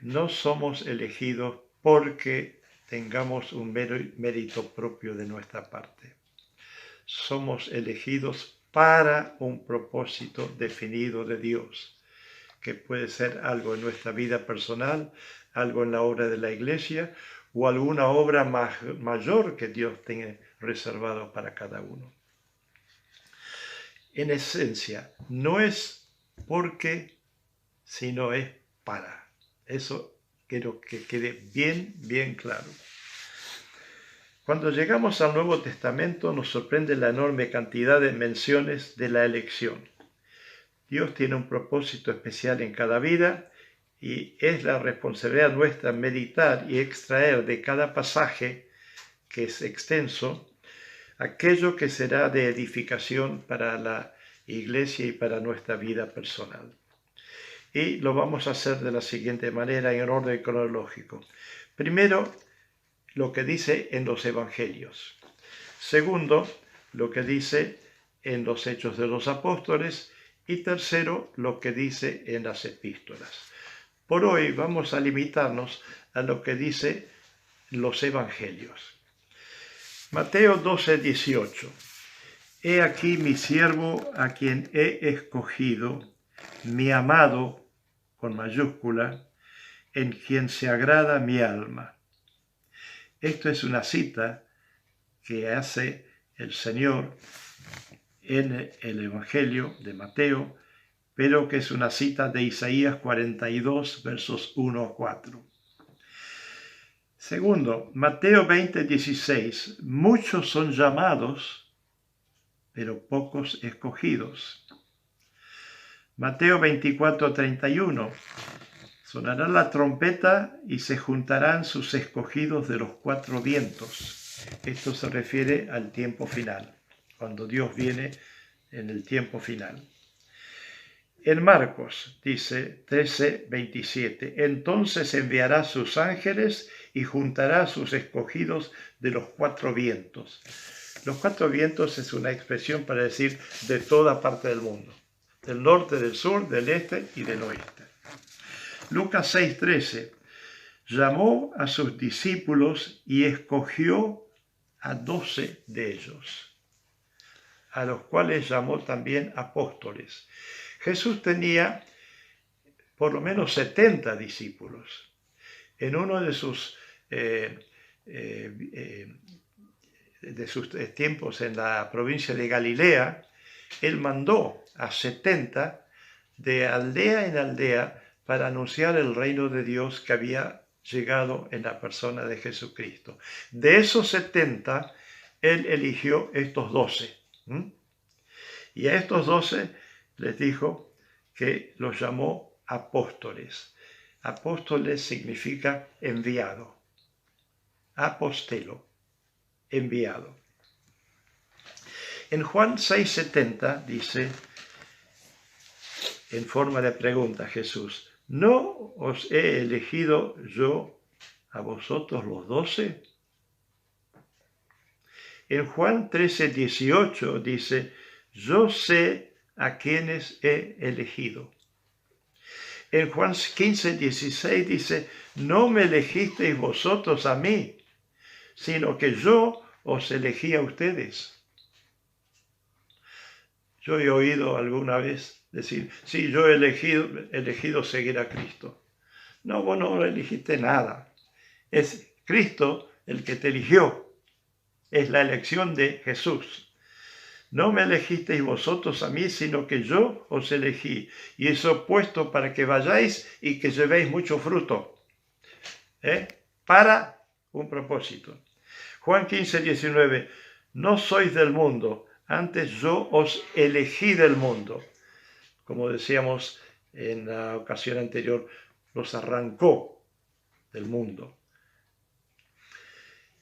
no somos elegidos porque tengamos un mérito propio de nuestra parte. Somos elegidos para un propósito definido de Dios, que puede ser algo en nuestra vida personal, algo en la obra de la iglesia o alguna obra mayor que Dios tiene reservado para cada uno. En esencia, no es porque, sino es para. Eso quiero que quede bien claro. Cuando llegamos al Nuevo Testamento nos sorprende la enorme cantidad de menciones de la elección. Dios tiene un propósito especial en cada vida y es la responsabilidad nuestra meditar y extraer de cada pasaje, que es extenso, aquello que será de edificación para la iglesia y para nuestra vida personal. Y lo vamos a hacer de la siguiente manera, en orden cronológico. Primero, lo que dice en los evangelios. Segundo, lo que dice en los Hechos de los Apóstoles. Y tercero, lo que dice en las epístolas. Por hoy vamos a limitarnos a lo que dice los evangelios. Mateo 12, 18. He aquí mi siervo a quien he escogido, mi amado, con mayúscula, en quien se agrada mi alma. Esto es una cita que hace el Señor en el Evangelio de Mateo, pero que es una cita de Isaías 42, versos 1 a 4. Segundo, Mateo 20, 16. Muchos son llamados, pero pocos escogidos. Mateo 24, 31. Sonará la trompeta y se juntarán sus escogidos de los cuatro vientos. Esto se refiere al tiempo final, cuando Dios viene en el tiempo final. En Marcos dice 13, 27, entonces enviará sus ángeles y juntará sus escogidos de los cuatro vientos. Los cuatro vientos es una expresión para decir de toda parte del mundo, del norte, del sur, del este y del oeste. Lucas 6, 13, llamó a sus discípulos y escogió a 12 de ellos, a los cuales llamó también apóstoles. Jesús tenía por lo menos 70 discípulos. En uno de sus tiempos en la provincia de Galilea, él mandó a 70 de aldea en aldea para anunciar el reino de Dios que había llegado en la persona de Jesucristo. De esos 70, él eligió estos 12. Y a estos 12 les dijo que los llamó apóstoles. Apóstoles significa enviado. Apostelo, enviado. En Juan 6:70 dice, en forma de pregunta, Jesús, ¿no os he elegido yo a vosotros los 12? En Juan 13:18 dice, yo sé a quienes he elegido. En Juan 15:16 dice, no me elegisteis vosotros a mí, sino que yo os elegí a ustedes. Yo he oído alguna vez decir, sí, yo he elegido seguir a Cristo. No, vos no elegiste nada. Es Cristo el que te eligió. Es la elección de Jesús. No me elegisteis vosotros a mí, sino que yo os elegí. Y os he puesto para que vayáis y que llevéis mucho fruto. Para un propósito. Juan 15:19. No sois del mundo, antes yo os elegí del mundo. Como decíamos en la ocasión anterior, los arrancó del mundo.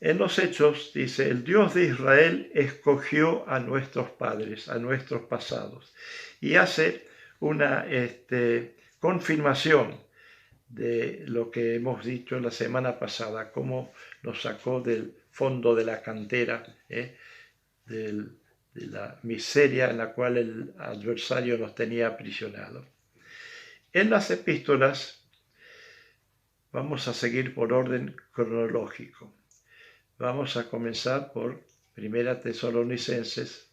En los Hechos dice, el Dios de Israel escogió a nuestros padres, a nuestros pasados, y hace una confirmación de lo que hemos dicho la semana pasada, cómo nos sacó del fondo de la cantera, de la miseria en la cual el adversario nos tenía aprisionados. En las epístolas Vamos a seguir por orden cronológico. Vamos a comenzar por Primera Tesalonicenses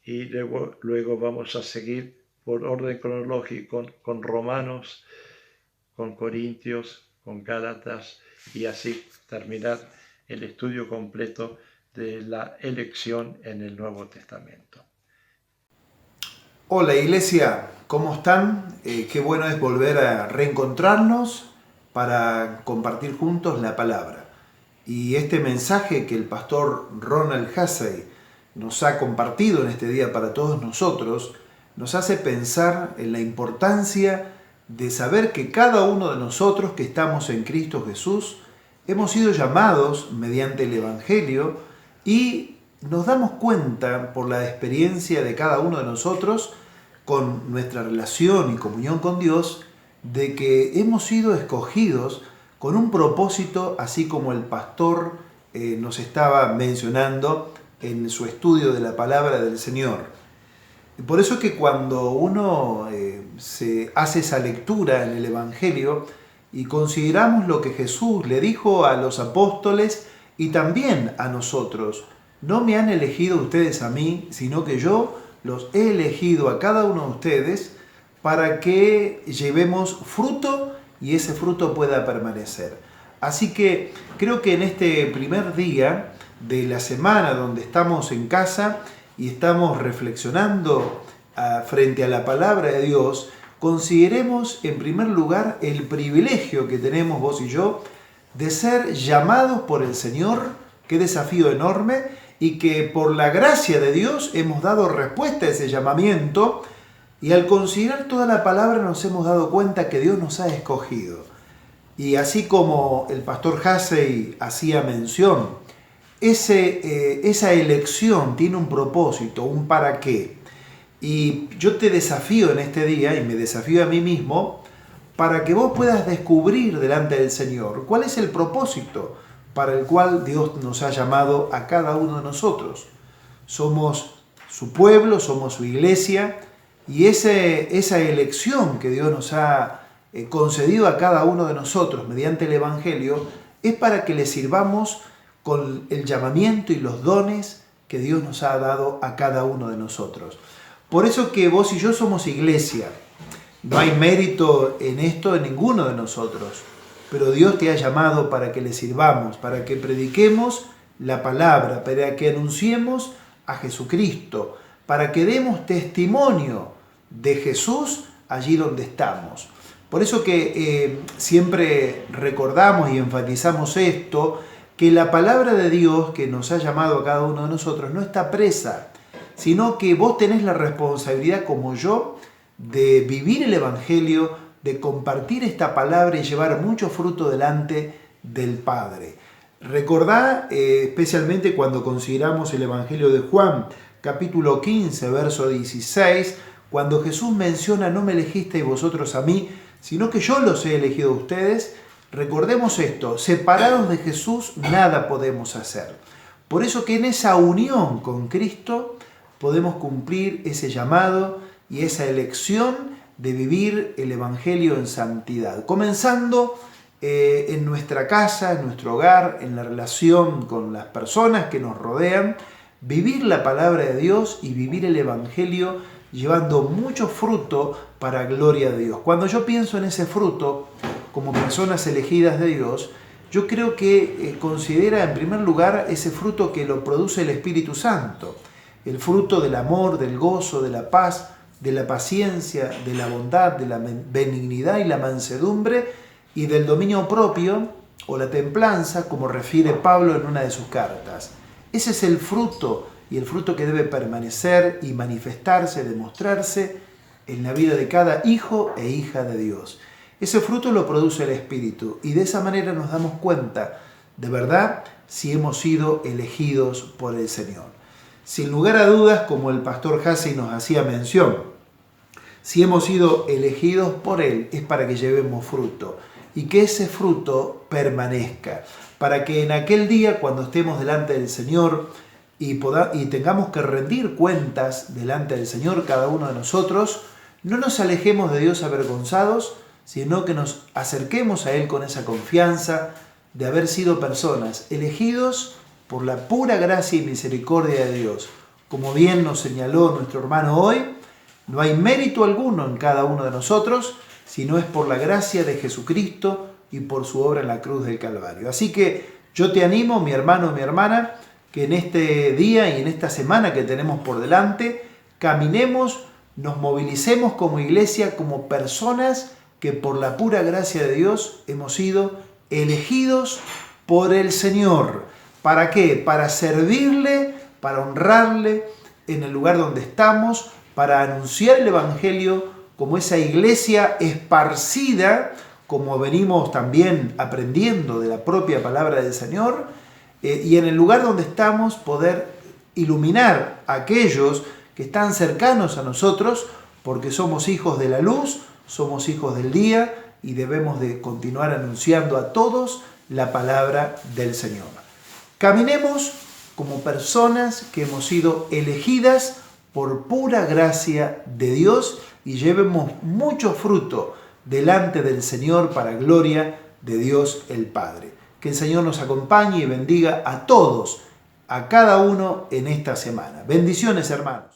y luego vamos a seguir por orden cronológico con Romanos, con Corintios, con Gálatas y así terminar el estudio completo de la elección en el Nuevo Testamento. Hola Iglesia, ¿cómo están? Qué bueno es volver a reencontrarnos para compartir juntos la palabra. Y este mensaje que el pastor Ronald Hussey nos ha compartido en este día para todos nosotros, nos hace pensar en la importancia de saber que cada uno de nosotros que estamos en Cristo Jesús hemos sido llamados mediante el Evangelio y nos damos cuenta por la experiencia de cada uno de nosotros con nuestra relación y comunión con Dios de que hemos sido escogidos con un propósito, así como el pastor nos estaba mencionando en su estudio de la palabra del Señor. Por eso es que cuando uno se hace esa lectura en el Evangelio y consideramos lo que Jesús le dijo a los apóstoles y también a nosotros, no me han elegido ustedes a mí, sino que yo los he elegido a cada uno de ustedes para que llevemos fruto y ese fruto pueda permanecer. Así que creo que en este primer día de la semana donde estamos en casa y estamos reflexionando frente a la palabra de Dios, consideremos en primer lugar el privilegio que tenemos vos y yo de ser llamados por el Señor. Qué desafío enorme, y que por la gracia de Dios hemos dado respuesta a ese llamamiento y al considerar toda la palabra nos hemos dado cuenta que Dios nos ha escogido. Y así como el pastor Hussey hacía mención, esa elección tiene un propósito, un para qué. Y yo te desafío en este día, y me desafío a mí mismo, para que vos puedas descubrir delante del Señor cuál es el propósito para el cual Dios nos ha llamado a cada uno de nosotros. Somos su pueblo, somos su iglesia, y esa elección que Dios nos ha concedido a cada uno de nosotros mediante el Evangelio es para que le sirvamos con el llamamiento y los dones que Dios nos ha dado a cada uno de nosotros. Por eso que vos y yo somos iglesia. No hay mérito en esto de ninguno de nosotros. Pero Dios te ha llamado para que le sirvamos, para que prediquemos la palabra, para que anunciemos a Jesucristo, para que demos testimonio de Jesús allí donde estamos. Por eso que siempre recordamos y enfatizamos esto, que la palabra de Dios que nos ha llamado a cada uno de nosotros no está presa, sino que vos tenés la responsabilidad como yo de vivir el Evangelio, de compartir esta palabra y llevar mucho fruto delante del Padre. Recordá, especialmente cuando consideramos el Evangelio de Juan, capítulo 15, verso 16, cuando Jesús menciona, no me elegisteis vosotros a mí, sino que yo los he elegido a ustedes. Recordemos esto, separados de Jesús nada podemos hacer. Por eso que en esa unión con Cristo podemos cumplir ese llamado y esa elección de vivir el Evangelio en santidad, comenzando en nuestra casa, en nuestro hogar, en la relación con las personas que nos rodean, vivir la palabra de Dios y vivir el Evangelio llevando mucho fruto para gloria de Dios. Cuando yo pienso en ese fruto, como personas elegidas de Dios, yo creo que considera en primer lugar ese fruto que lo produce el Espíritu Santo, el fruto del amor, del gozo, de la paz, de la paciencia, de la bondad, de la benignidad y la mansedumbre y del dominio propio o la templanza, como refiere Pablo en una de sus cartas. Ese es el fruto y el fruto que debe permanecer y manifestarse, demostrarse en la vida de cada hijo e hija de Dios. Ese fruto lo produce el Espíritu y de esa manera nos damos cuenta de verdad si hemos sido elegidos por el Señor. Sin lugar a dudas, como el pastor Hussey nos hacía mención, si hemos sido elegidos por Él es para que llevemos fruto y que ese fruto permanezca, para que en aquel día cuando estemos delante del Señor y tengamos que rendir cuentas delante del Señor cada uno de nosotros, no nos alejemos de Dios avergonzados, sino que nos acerquemos a Él con esa confianza de haber sido personas elegidos por la pura gracia y misericordia de Dios. Como bien nos señaló nuestro hermano hoy, no hay mérito alguno en cada uno de nosotros, sino es por la gracia de Jesucristo y por su obra en la cruz del Calvario. Así que yo te animo, mi hermano, mi hermana, que en este día y en esta semana que tenemos por delante, caminemos, nos movilicemos como iglesia, como personas que por la pura gracia de Dios hemos sido elegidos por el Señor. ¿Para qué? Para servirle, para honrarle en el lugar donde estamos, para anunciar el Evangelio como esa iglesia esparcida, como venimos también aprendiendo de la propia palabra del Señor, y en el lugar donde estamos poder iluminar a aquellos que están cercanos a nosotros, porque somos hijos de la luz, somos hijos del día y debemos de continuar anunciando a todos la palabra del Señor. Caminemos como personas que hemos sido elegidas por pura gracia de Dios y llevemos mucho fruto delante del Señor para gloria de Dios el Padre. Que el Señor nos acompañe y bendiga a todos, a cada uno en esta semana. Bendiciones, hermanos.